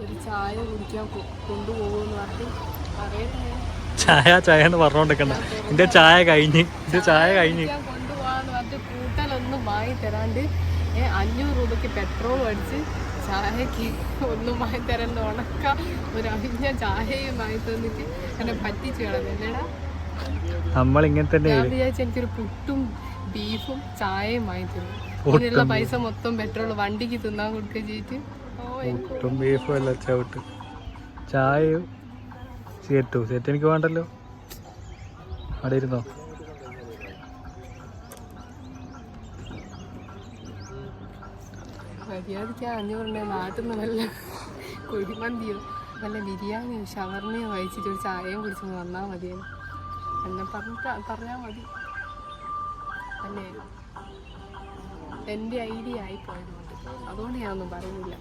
ഒരു ചായ കുടിക്കാൻ കൊണ്ടുപോകുമെന്ന് പറഞ്ഞിട്ട് പറയട്ടെ. ചായ എന്ന് പറഞ്ഞോണ്ടിരിക്കണ്ട. എന്റെ ചായ കഴിഞ്ഞ് കൊണ്ടുപോകാന്ന് പറഞ്ഞിട്ട് കൂട്ടലൊന്നും വാങ്ങി തരാണ്ട് 500 രൂപയ്ക്ക് പെട്രോൾ അടിച്ച് ചായക്ക് ഒന്നും വാങ്ങി തരാണ്ട് ഉണക്ക ഒരു അവിഞ്ഞ ചായയും വാങ്ങി തന്നിട്ട് എന്നെ പറ്റിച്ചു കളഞ്ഞല്ലേടാ. നമ്മളിങ്ങനെ തന്നെ ഞാൻ വിചാരിച്ച എനിക്കൊരു പുട്ടും ബീഫും ചായയും വാങ്ങി തന്നു. ഇതിനുള്ള പൈസ മൊത്തം പെട്രോൾ വണ്ടിക്ക് തിന്നാൻ കൊടുക്കുക ചെയ്തിട്ട് പുട്ടും ബീഫും അല്ല ചവിട്ട് ചായയും സെറ്റ് എനിക്ക് വേണ്ടല്ലോ. അവിടെ ഇരുന്നോ. മര്യാദയ്ക്ക് 500 നാട്ടിൽ നിന്ന് വല്ല കുഴിമന്തിയോ വല്ല ബിരിയാണിയോ ഷവർമയോ കഴിച്ചിട്ട് ഒരു ചായയും കുടിച്ചൊന്ന് വന്നാൽ മതിയായിരുന്നു. എന്നെ പറഞ്ഞാൽ മതി അല്ലേ. എൻ്റെ ഐഡിയ ആയിപ്പോയതുകൊണ്ട് അതുകൊണ്ട് ഞാനൊന്നും പറയുന്നില്ല.